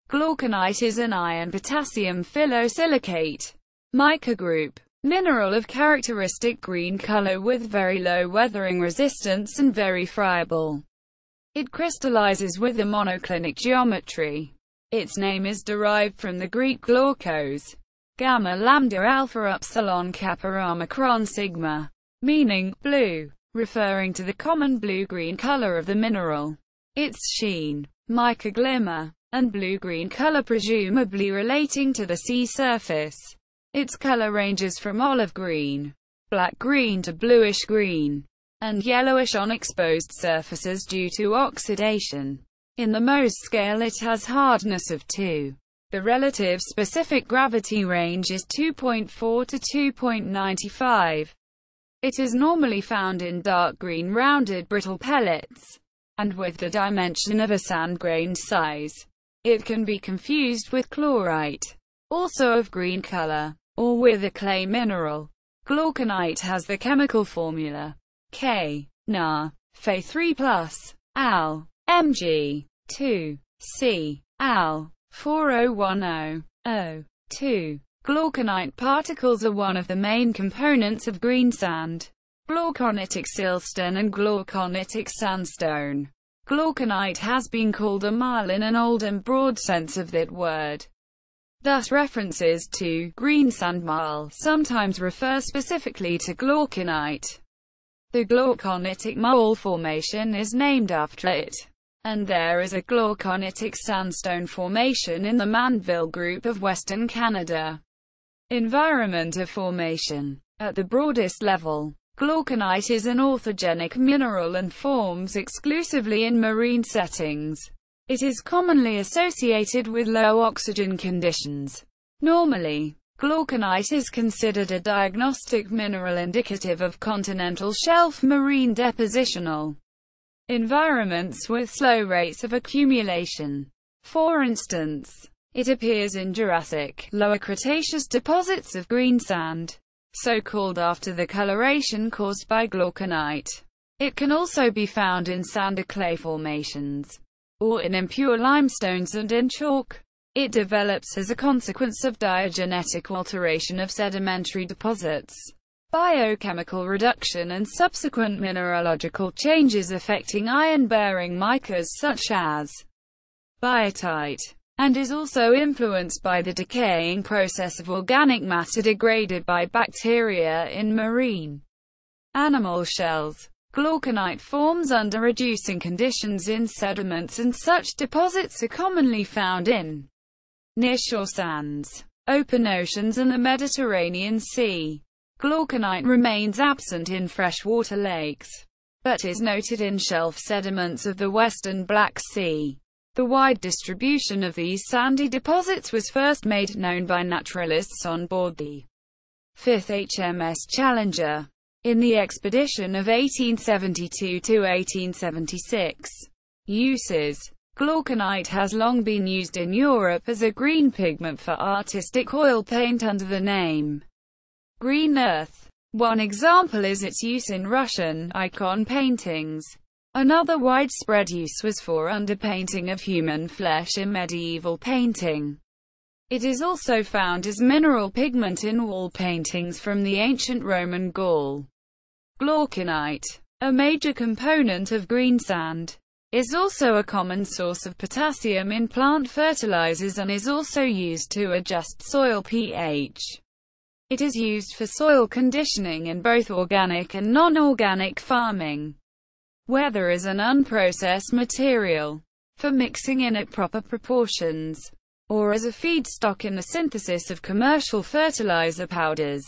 Glauconite is an iron potassium phyllosilicate mica group mineral of characteristic green color with very low weathering resistance and very friable. It crystallizes with a monoclinic geometry. Its name is derived from the Greek glaucos, gamma lambda alpha upsilon kappa omicron sigma, meaning blue, referring to the common blue-green color of the mineral. Its sheen, mica glimmer, and blue-green color presumably relating to the sea surface. Its color ranges from olive green, black-green to bluish-green, and yellowish on exposed surfaces due to oxidation. In the Mohs scale it has hardness of 2. The relative specific gravity range is 2.4 to 2.95. It is normally found in dark green rounded brittle pellets, and with the dimension of a sand-grained size. It can be confused with chlorite, also of green color, or with a clay mineral. Glauconite has the chemical formula K-Na, Fe3 Al Mg, 2, C, Al, 4010, O2. Glauconite particles are one of the main components of green sand, glauconitic siltstone and glauconitic sandstone. Glauconite has been called a marl in an old and broad sense of that word. Thus references to green sand marl sometimes refer specifically to glauconite. The glauconitic marl formation is named after it, and there is a glauconitic sandstone formation in the Manville group of Western Canada. Environment of formation. At the broadest level, glauconite is an orthogenic mineral and forms exclusively in marine settings. It is commonly associated with low oxygen conditions. Normally, glauconite is considered a diagnostic mineral indicative of continental shelf marine depositional environments with slow rates of accumulation. For instance, it appears in Jurassic, Lower Cretaceous deposits of green sand, so called after the coloration caused by glauconite. It can also be found in sand or clay formations, or in impure limestones and in chalk. It develops as a consequence of diagenetic alteration of sedimentary deposits, biochemical reduction and subsequent mineralogical changes affecting iron-bearing micas such as biotite, and is also influenced by the decaying process of organic matter degraded by bacteria in marine animal shells. Glauconite forms under reducing conditions in sediments, and such deposits are commonly found in nearshore sands, open oceans and the Mediterranean Sea. Glauconite remains absent in freshwater lakes, but is noted in shelf sediments of the western Black Sea. The wide distribution of these sandy deposits was first made known by naturalists on board the 5th HMS Challenger in the expedition of 1872 to 1876. Uses. Glauconite has long been used in Europe as a green pigment for artistic oil paint under the name green earth. One example is its use in Russian icon paintings. Another widespread use was for underpainting of human flesh in medieval painting. It is also found as mineral pigment in wall paintings from the ancient Roman Gaul. Glauconite, a major component of green sand, is also a common source of potassium in plant fertilizers and is also used to adjust soil pH. It is used for soil conditioning in both organic and non-organic farming, where there is an unprocessed material, for mixing in at proper proportions, or as a feedstock in the synthesis of commercial fertilizer powders.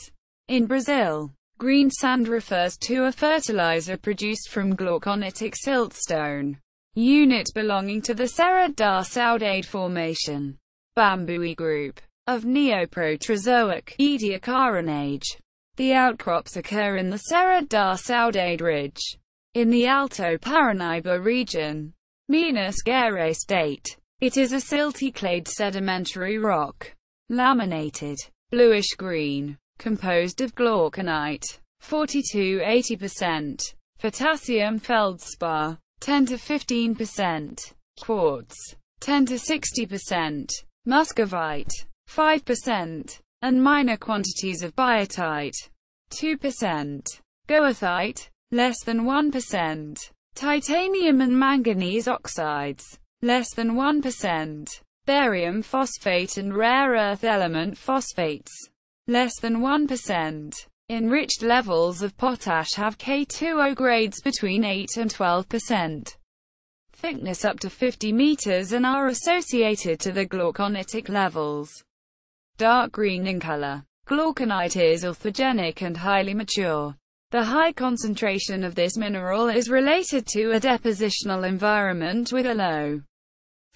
In Brazil, green sand refers to a fertilizer produced from glauconitic siltstone unit belonging to the Serra da Saudade formation, Bambuí group, of Neoproterozoic Ediacaranage. The outcrops occur in the Serra da Saudade ridge, in the Alto Paranaíba region, Minas Gerais state. It is a silty clayed sedimentary rock, laminated, bluish-green, composed of glauconite, 40–80%, potassium feldspar, 10–15%, quartz, 10 to 60%, muscovite, 5%, and minor quantities of biotite, 2%, goethite, less than 1%, titanium and manganese oxides, less than 1%, barium phosphate and rare earth element phosphates, less than 1%. Enriched levels of potash have K2O grades between 8 and 12%, thickness up to 50 meters, and are associated to the glauconitic levels. Dark green in color. Glauconite is orthogenic and highly mature. The high concentration of this mineral is related to a depositional environment with a low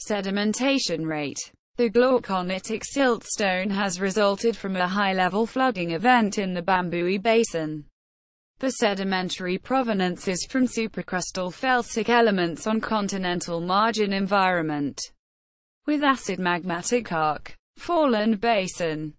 sedimentation rate. The glauconitic siltstone has resulted from a high-level flooding event in the Bambui Basin. The sedimentary provenance is from supracrustal felsic elements on continental margin environment, with acid magmatic arc, fall and basin.